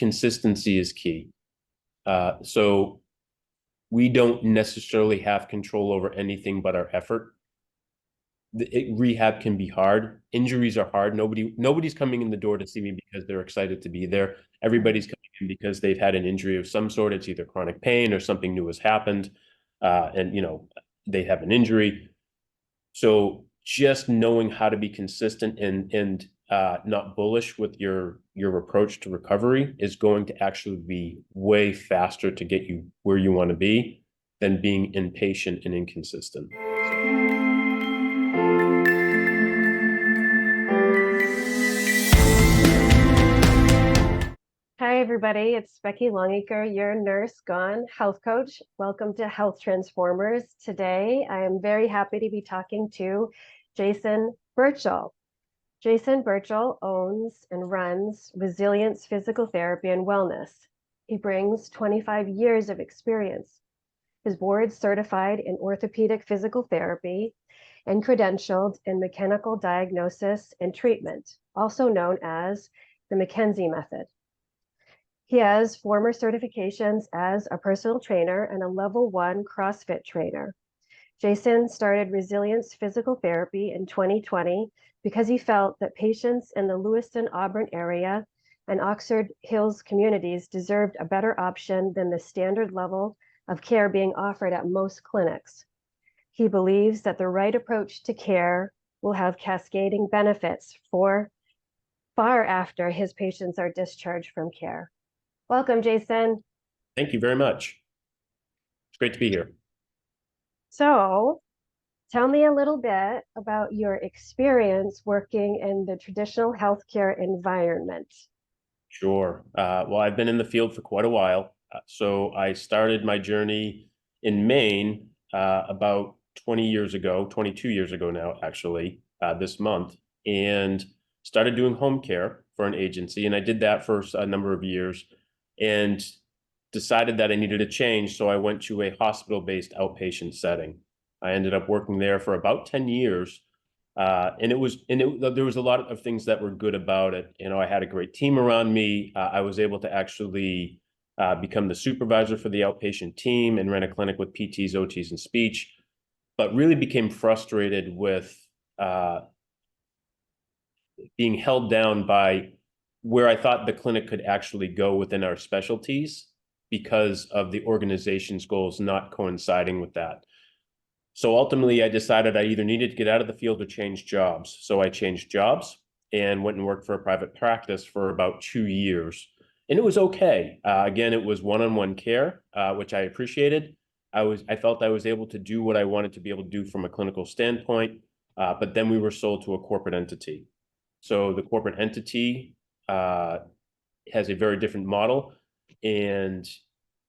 consistency is key. So we don't necessarily have control over anything but our effort. Rehab can be hard. Injuries are hard. Nobody's coming in the door to see me because they're excited to be there. Everybody's coming in because they've had an injury of some sort. It's either chronic pain or something new has happened, and they have an injury. So just knowing how to be consistent and not bullish with your approach to recovery is going to actually be way faster to get you where you want to be than being impatient and inconsistent. Hi, everybody. It's Becky Longacre, your nurse gone health coach. Welcome to Health Transformers. Today, I am very happy to be talking to Jason Burchell. Jason Burchell owns and runs Resilience Physical Therapy and Wellness. He brings 25 years of experience. His board certified in orthopedic physical therapy and credentialed in mechanical diagnosis and treatment, also known as the McKenzie Method. He has former certifications as a personal trainer and a level 1 CrossFit trainer. Jason started Resilience Physical Therapy in 2020 because he felt that patients in the Lewiston-Auburn area and Oxford Hills communities deserved a better option than the standard level of care being offered at most clinics. He believes that the right approach to care will have cascading benefits for far after his patients are discharged from care. Welcome, Jason. Thank you very much. It's great to be here. So tell me a little bit about your experience working in the traditional healthcare environment. Sure. Well, I've been in the field for quite a while. So I started my journey in Maine about 20 years ago, 22 years ago now, actually, this month, and started doing home care for an agency. And I did that for a number of years and decided that I needed a change. So I went to a hospital-based outpatient setting. I ended up working there for about 10 years. And there was a lot of things that were good about it. I had a great team around me. I was able to actually become the supervisor for the outpatient team and ran a clinic with PTs, OTs, and speech, but really became frustrated with being held down by where I thought the clinic could actually go within our specialties because of the organization's goals not coinciding with that. So ultimately, I decided I either needed to get out of the field or change jobs. So I changed jobs and went and worked for a private practice for about 2 years. And it was okay. Again, it was one-on-one care, which I appreciated. I felt I was able to do what I wanted to be able to do from a clinical standpoint, but then we were sold to a corporate entity. So the corporate entity has a very different model and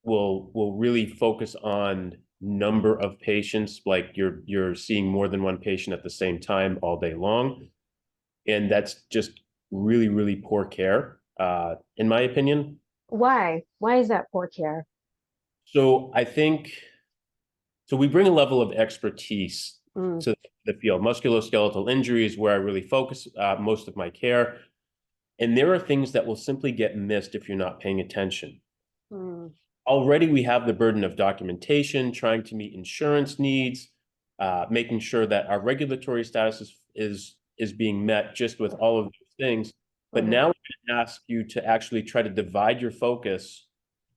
will really focus on number of patients, like you're seeing more than one patient at the same time all day long. And that's just really, really poor care, in my opinion. Why? Why is that poor care? So we bring a level of expertise to the field. Musculoskeletal injuries, where I really focus most of my care. And there are things that will simply get missed if you're not paying attention. Already we have the burden of documentation, trying to meet insurance needs, making sure that our regulatory status is being met just with all of those things. But now we're going to ask you to actually try to divide your focus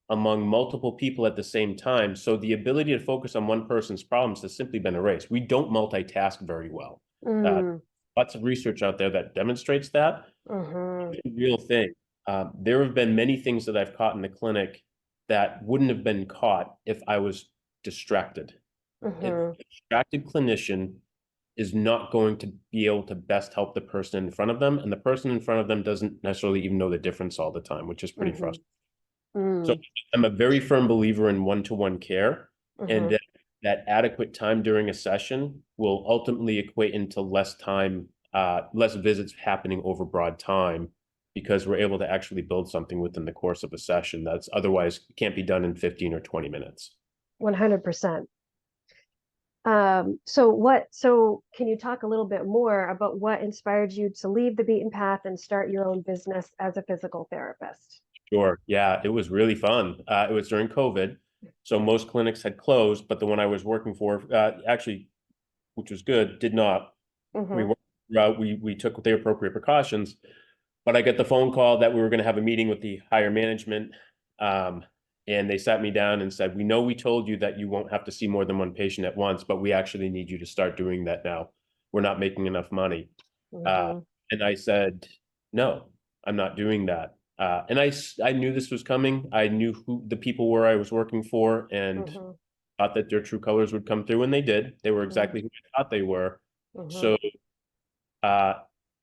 among multiple people at the same time. So the ability to focus on one person's problems has simply been erased. We don't multitask very well. Lots of research out there that demonstrates that. It's a real thing. There have been many things that I've caught in the clinic that wouldn't have been caught if I was distracted. A distracted clinician is not going to be able to best help the person in front of them, and the person in front of them doesn't necessarily even know the difference all the time, which is pretty frustrating. So I'm a very firm believer in one-to-one care, and that adequate time during a session will ultimately equate into less visits happening over broad time, because we're able to actually build something within the course of a session that's otherwise can't be done in 15 or 20 minutes. 100%. So can you talk a little bit more about what inspired you to leave the beaten path and start your own business as a physical therapist? Sure. Yeah, it was really fun. It was during COVID, so most clinics had closed, but the one I was working for, actually, which was good, did not. We Hmm. worked throughout. We took the appropriate precautions, but I got the phone call that we were going to have a meeting with the higher management, um, and they sat me down and said, "We know we told you that you won't have to see more than one patient at once, but we actually need you to start doing that now. We're not making enough money." Uh, Hmm. and I said, "No, I'm not doing that." And I knew this was coming. I knew who the people were I was working for, and Hmm. thought that their true colors would come through, and they did. They were exactly who I thought they were. Hmm. So uh,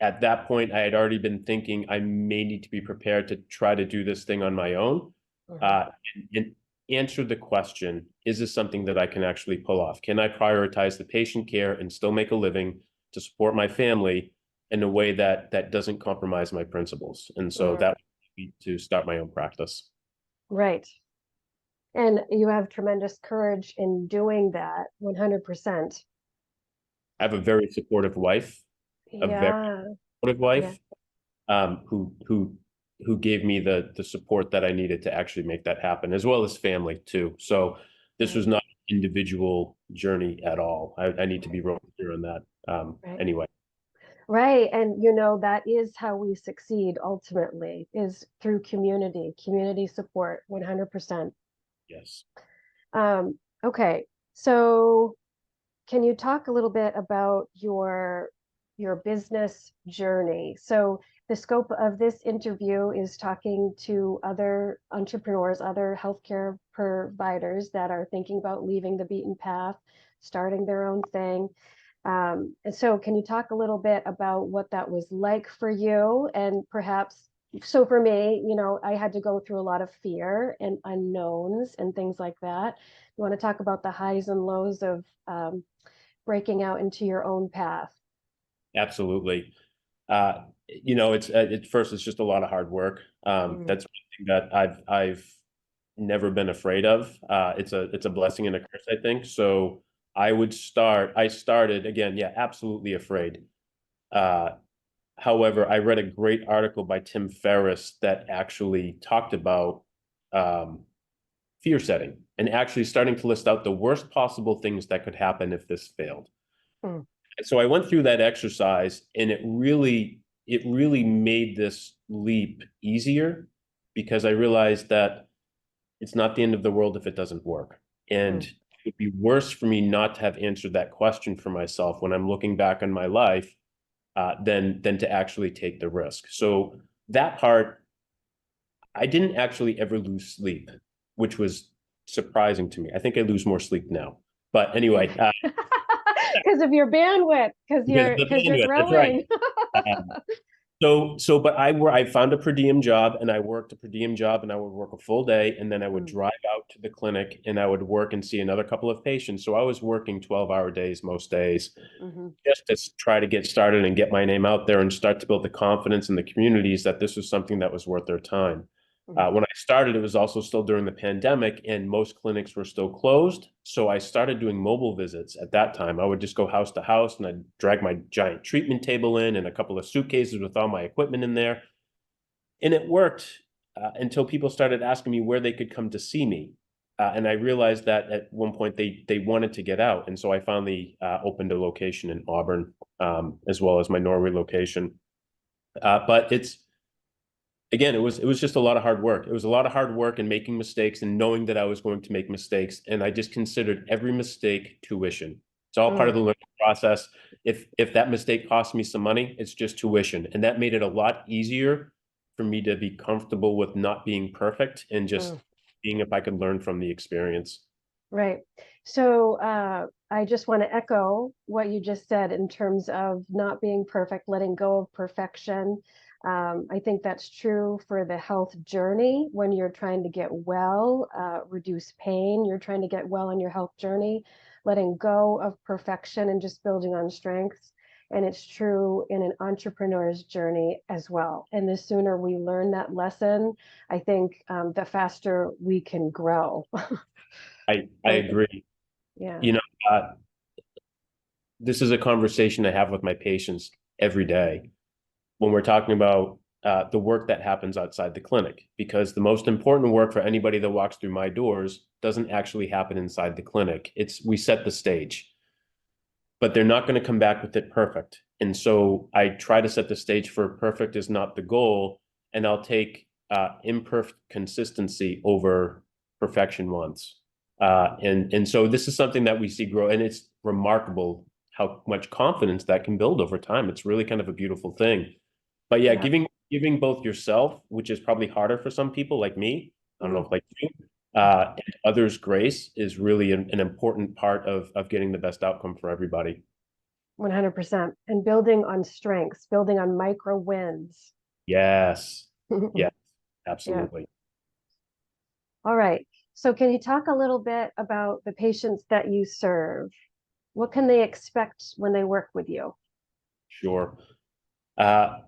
at that point, I had already been thinking I may need to be prepared to try to do this thing on my own, Hmm. uh, and answer the question: is this something that I can actually pull off? Can I prioritize the patient care and still make a living to support my family in a way that doesn't compromise my principles? And so Hmm. that would be to start my own practice. Right. And you have tremendous courage in doing that, 100%. I have a very supportive wife, a very Yeah. supportive Yeah. wife, who gave me the support that I needed to actually make that happen, as well as family too. So this Right. was not an individual journey at all. I need to Right. be real clear on that. Right. Anyway, Right. And that is how we succeed ultimately is through community support, 100%. yes, Okay. So can you talk a little bit about your business journey? So the scope of this interview is talking to other entrepreneurs, other healthcare providers that are thinking about leaving the beaten path, starting their own thing. And so can you talk a little bit about what that was like for you and perhaps so for me, I had to go through a lot of fear and unknowns and things like that. You want to talk about the highs and lows of breaking out into your own path. absolutely. It's at first it's just a lot of hard work. Mm, That's something that I've never been afraid of. It's a blessing and a curse, I think. So I started again, yeah, absolutely afraid. Uh, However, I read a great article by Tim Ferriss that actually talked about um, fear setting and actually starting to list out the worst possible things that could happen if this failed. mm, And so I went through that exercise, and it really made this leap easier because I realized that it's not the end of the world if it doesn't work. And mm, it would be worse for me not to have answered that question for myself when I'm looking back on my life, than to actually take the risk. So that part, I didn't actually ever lose sleep, which was surprising to me. I think I lose more sleep now. But mm. anyway, Because of your bandwidth, because because you're of the because you're bandwidth, that's right. growing. But I found a per diem job, and I worked a per diem job, and I would work a full day, and then I would Mm, drive out to the clinic, and I would work and see another couple of patients. So I was working 12-hour days most days, mhm, just to try to get started and get my name out there and start to build the confidence in the communities that this was something that was worth their time. mhm, When I started, it was also still during the pandemic, and most clinics were still closed. So I started doing mobile visits at that time. I would just go house to house, and I'd drag my giant treatment table in and a couple of suitcases with all my equipment in there. And it worked until people started asking me where they could come to see me. And I realized that at one point they wanted to get out. And so I finally opened a location in Auburn, as well as my Norway location. But it was just a lot of hard work. It was a lot of hard work and making mistakes and knowing that I was going to make mistakes. And I just considered every mistake tuition. It's all part of mm, the learning process. If that mistake cost me some money, it's just tuition. And that made it a lot easier for me to be comfortable with not being perfect and just mm. seeing if I could learn from the experience. Right. So I just want to echo what you just said in terms of not being perfect, letting go of perfection. I think that's true for the health journey when you're trying to get well, reduce pain, you're trying to get well on your health journey, letting go of perfection and just building on strengths. And it's true in an entrepreneur's journey as well. And the sooner we learn that lesson, I think the faster we can grow. I So agree. yeah. You know, uh, this is a conversation I have with my patients every day when we're talking about the work that happens outside the clinic, because the most important work for anybody that walks through my doors doesn't actually happen inside the clinic. We set the stage, but they're not going to come back with it perfect. And so I try to set the stage for perfect is not the goal, and I'll take imperfect consistency over perfection once. And so this is something that we see grow, and it's remarkable how much confidence that can build over time. It's really kind of a beautiful thing. But yeah, giving both yourself, which is probably harder for some people like me, I don't know if like you, and others grace is really an important part of getting the best outcome for everybody. 100%. And building on strengths, building on micro wins. Yes. Yeah, Yeah. absolutely. All right. So can you talk a little bit about the patients that you serve? What can they expect when they work with you? Sure. I'll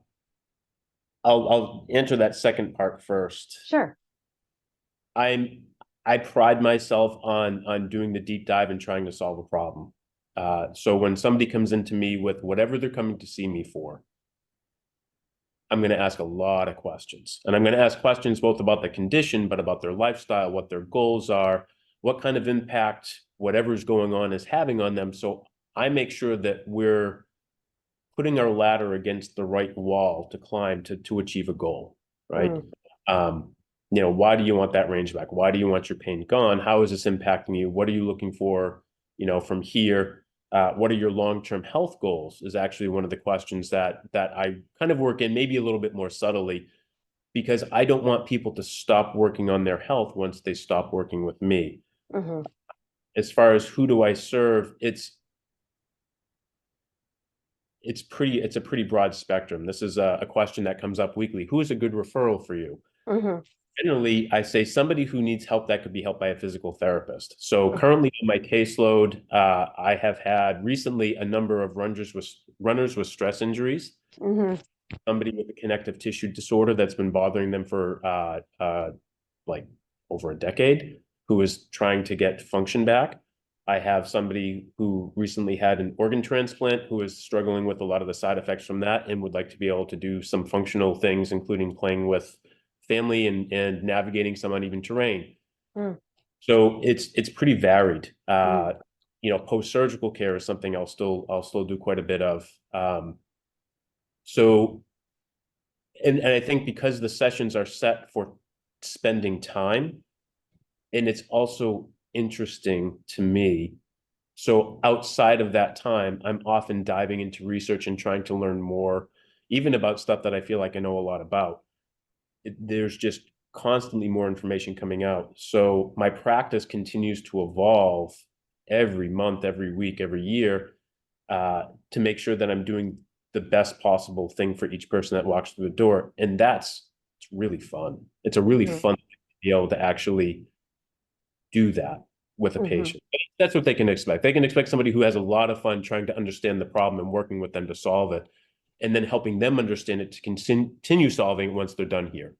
answer that second part first. Sure. I pride myself on doing the deep dive and trying to solve a problem. So when somebody comes into me with whatever they're coming to see me for, I'm going to ask a lot of questions. And I'm going to ask questions both about the condition, but about their lifestyle, what their goals are, what kind of impact whatever's going on is having on them. So I make sure that we're putting our ladder against the right wall to climb to achieve a goal, right? Why do you want that range back? Why do you want your pain gone? How is this impacting you? What are you looking for, from here? What are your long-term health goals is actually one of the questions that I kind of work in maybe a little bit more subtly, because I don't want people to stop working on their health once they stop working with me. As far as who do I serve, it's a pretty broad spectrum. This is a question that comes up weekly. Who is a good referral for you? Generally, I say somebody who needs help that could be helped by a physical therapist. So currently in my caseload, I have had recently a number of runners with stress injuries, somebody with a connective tissue disorder that's been bothering them for like over a decade, who is trying to get function back. I have somebody who recently had an organ transplant who is struggling with a lot of the side effects from that and would like to be able to do some functional things, including playing with family and navigating some uneven terrain. So it's pretty varied. Post-surgical care is something I'll still do quite a bit of. So I think because the sessions are set for spending time, and it's also interesting to me. So outside of that time, I'm often diving into research and trying to learn more, even about stuff that I feel like I know a lot about. There's just constantly more information coming out. So my practice continues to evolve every month, every week, every year, to make sure that I'm doing the best possible thing for each person that walks through the door. And it's really fun. It's a really fun thing to be able to actually do that with a patient. That's what they can expect. They can expect somebody who has a lot of fun trying to understand the problem and working with them to solve it, and then helping them understand it to continue solving once they're done here.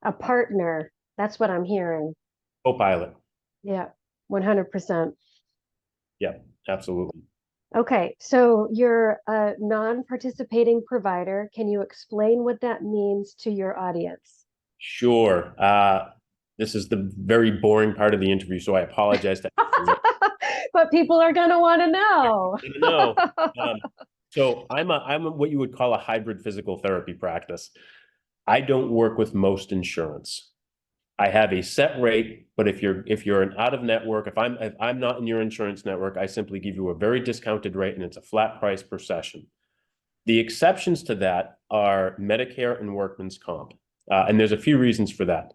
A partner. That's what I'm hearing. Co-pilot. Yeah, 100%. Yeah, absolutely. Okay, so you're a non-participating provider. Can you explain what that means to your audience? Sure. This is the very boring part of the interview, so I apologize to But people are going to want to know. So I'm what you would call a hybrid physical therapy practice. I don't work with most insurance. I have a set rate, but if you're an out of network, if I'm not in your insurance network, I simply give you a very discounted rate, and it's a flat price per session. The exceptions to that are Medicare and workman's comp, and there's a few reasons for that.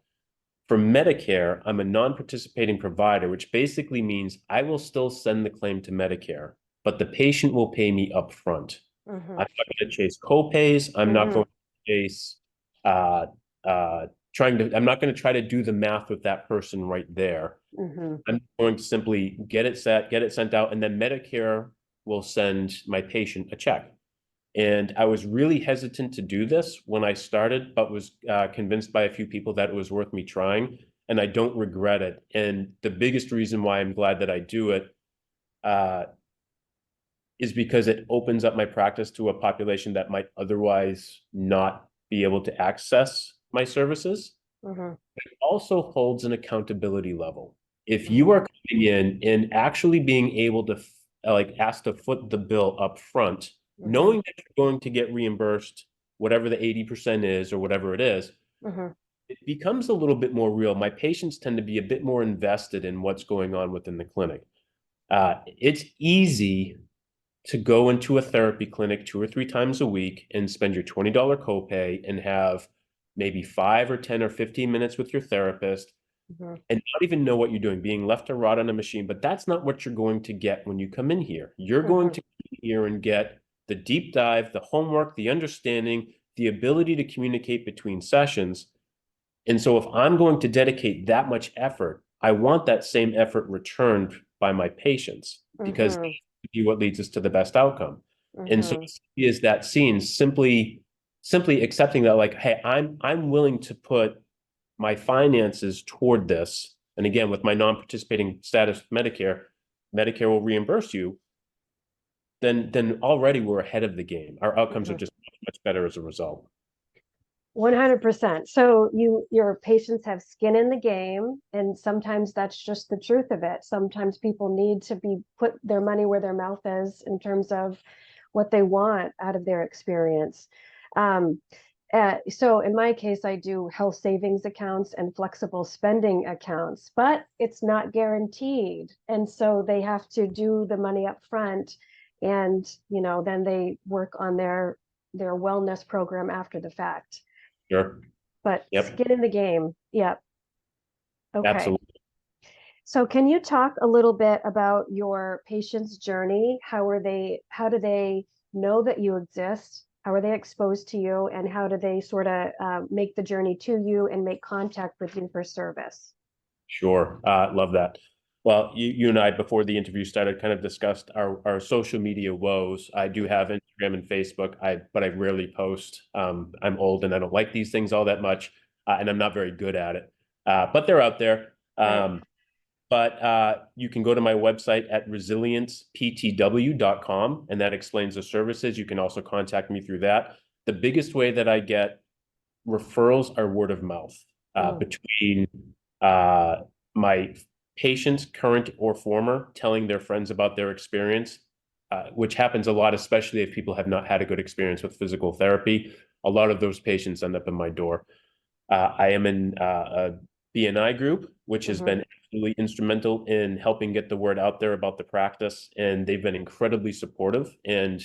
For Medicare, I'm a non-participating provider, which basically means I will still send the claim to Medicare, but the patient will pay me up front. I'm not going to chase co-pays. I'm not going to chase I'm not going to try to do the math with that person right there. I'm going to simply get it sent out, and then Medicare will send my patient a check. And I was really hesitant to do this when I started, but was convinced by a few people that it was worth me trying, and I don't regret it. And the biggest reason why I'm glad that I do it is because it opens up my practice to a population that might otherwise not be able to access my services. Mm-hmm. It also holds an accountability level. If you Mm-hmm. are coming in and actually being able to like ask to foot the bill up front, Mm-hmm. knowing that you're going to get reimbursed whatever the 80% is or whatever it is, Mm-hmm. it becomes a little bit more real. My patients tend to be a bit more invested in what's going on within the clinic. It's easy to go into a therapy clinic 2 or 3 times a week and spend your $20 copay and have maybe 5 or 10 or 15 minutes with your therapist Mm-hmm. and not even know what you're doing, being left to rot on a machine. But that's not what you're going to get when you come in here. You're going Mm-hmm. to come in here and get the deep dive, the homework, the understanding, the ability to communicate between sessions. And so if I'm going to dedicate that much effort, I want that same effort returned by my patients because Mm-hmm. be what leads us to the best outcome. And so Mm-hmm. is that scene simply accepting that, like, hey, I'm willing to put my finances toward this. And again, with my non-participating status with Medicare will reimburse you, then already we're ahead of the game. Our outcomes are Mm-hmm. just much better as a result. 100%. So your patients have skin in the game, and sometimes that's just the truth of it. Sometimes people need to be put their money where their mouth is in terms of what they want out of their experience. Um, so in my case, I do health savings accounts and flexible spending accounts, but it's not guaranteed. And so they have to do the money up front, and then they work on their wellness program after the fact. Sure. But Yep. skin in the game. Yep. Okay. Absolutely. So can you talk a little bit about your patient's journey? How do they know that you exist? How are they exposed to you? And how do they sort of make the journey to you and make contact with you for service? Sure. Love that. Well, you and I, before the interview started, kind of discussed our social media woes. I do have Instagram and Facebook, but I rarely post. I'm old and I don't like these things all that much, and I'm not very good at it. But they're out there. Right. But you can go to my website at resilienceptw.com, and that explains the services. You can also contact me through that. The biggest way that I get referrals are word of mouth Mm, between uh, my patients, current or former, telling their friends about their experience, which happens a lot, especially if people have not had a good experience with physical therapy. A lot of those patients end up in my door. I am in a BNI group, which has mhm, been absolutely instrumental in helping get the word out there about the practice, and they've been incredibly supportive. And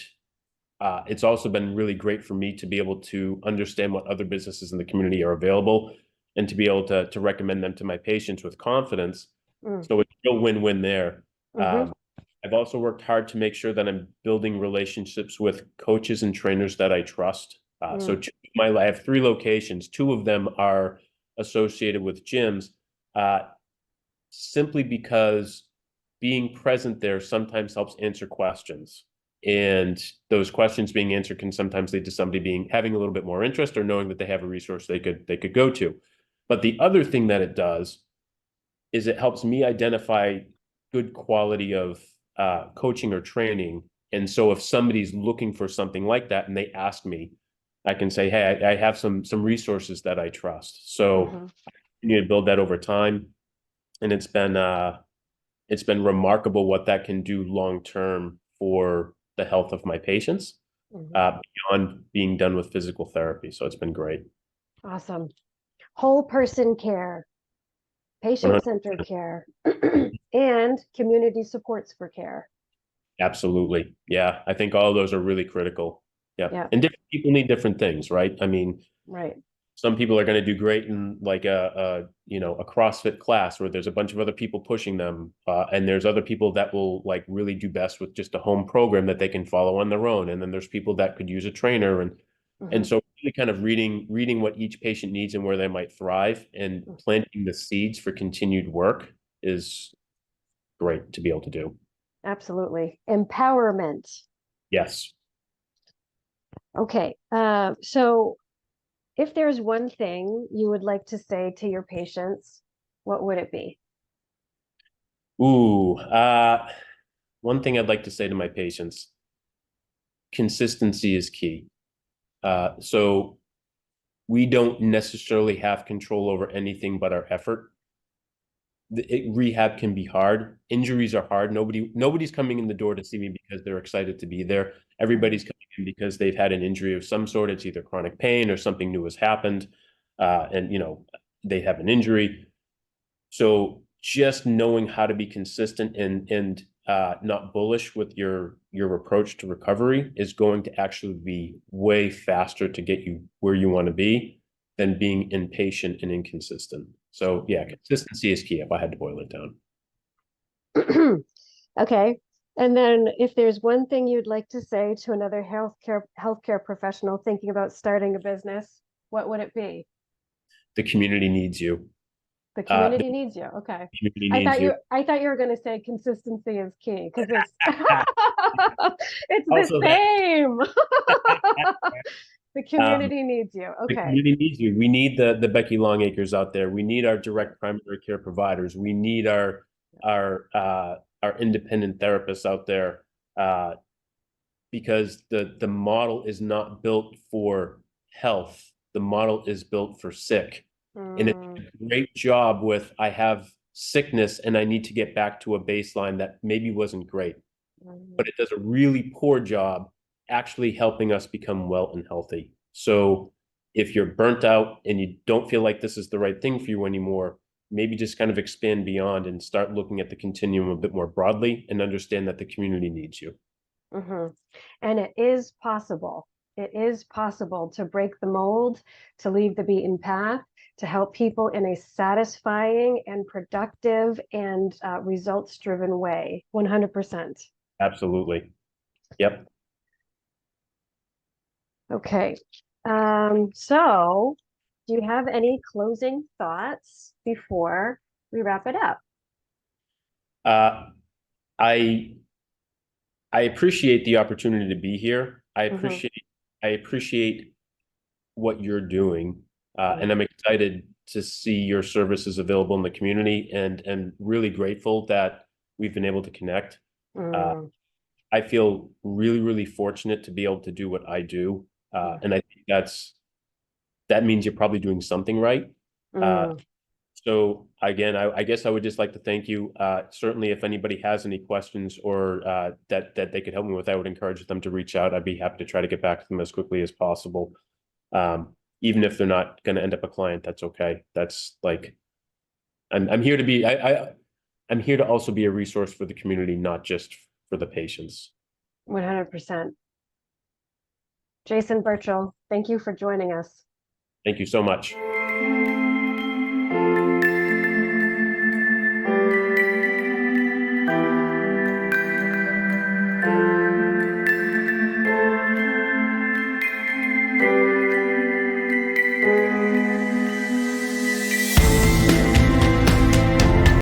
it's also been really great for me to be able to understand what other businesses in the community are available and to be able to recommend them to my patients with confidence. mm, So it's a win-win there. mhm, I've also worked hard to make sure that I'm building relationships with coaches and trainers that I trust. So mm, I have 3 locations. 2 of them are associated with gyms, uh, simply because being present there sometimes helps answer questions. And those questions being answered can sometimes lead to somebody having a little bit more interest or knowing that they have a resource they could go to. But the other thing that it does is it helps me identify good quality of coaching or training. And so if somebody's looking for something like that and they ask me, I can say, hey, I have some resources that I trust. So mhm, you need to build that over time. And it's been remarkable what that can do long term for the health of my patients, mhm. beyond being done with physical therapy. So it's been great. Awesome. Whole person care, patient-centered 100%. care, and community supports for care. Absolutely. Yeah. I think all of those are really critical. Yeah. Yeah, And different people need different things, right? I mean, right. some people are going to do great in like a CrossFit class where there's a bunch of other people pushing them, and there's other people that will like really do best with just a home program that they can follow on their own, and then there's people that could use a trainer, and Mhm. so really kind of reading what each patient needs and where they might thrive, and Mm, planting the seeds for continued work is great to be able to do. absolutely. Empowerment. Yes. Okay. So if there's one thing you would like to say to your patients, what would it be? Ooh, one thing I'd like to say to my patients: consistency is key. So we don't necessarily have control over anything but our effort. Rehab can be hard. Injuries are hard. Nobody's coming in the door to see me because they're excited to be there. Everybody's coming in because they've had an injury of some sort. It's either chronic pain or something new has happened, and they have an injury. So just knowing how to be consistent and not bullish with your approach to recovery is going to actually be way faster to get you where you want to be than being impatient and inconsistent. So yeah, consistency is key if I had to boil it down. Okay. And then if there's one thing you'd like to say to another healthcare professional thinking about starting a business, what would it be? The community needs you. The community needs you. Okay. The community needs you. I thought you were going to say consistency is key because it's it's the Also that. same. The community needs you. The Okay. community needs you. We need the Becky Longacres out there. We need our direct primary care providers. We need our independent therapists out there, because the model is not built for health. The model is built for sick. And it's a great job with I have sickness and I need to get back to a baseline that maybe wasn't great. But it does a really poor job actually helping us become well and healthy. So if you're burnt out and you don't feel like this is the right thing for you anymore, maybe just kind of expand beyond and start looking at the continuum a bit more broadly and understand that the community needs you. And it is possible. It is possible to break the mold, to leave the beaten path, to help people in a satisfying and productive and results-driven way. 100%. Absolutely. Yep. Okay. So do you have any closing thoughts before we wrap it up? I appreciate the opportunity to be here. I appreciate what you're doing, and I'm excited to see your services available in the community, and really grateful that we've been able to connect. I feel really, really fortunate to be able to do what I do, and I think that means you're probably doing something right. So again, I guess I would just like to thank you. Certainly, if anybody has any questions or that they could help me with, I would encourage them to reach out. I'd be happy to try to get back to them as quickly as possible. Even if they're not going to end up a client, that's okay. That's like, I'm here to be, I'm here to also be a resource for the community, not just for the patients. 100%. Jason Burchell, thank you for joining us. Thank you so much.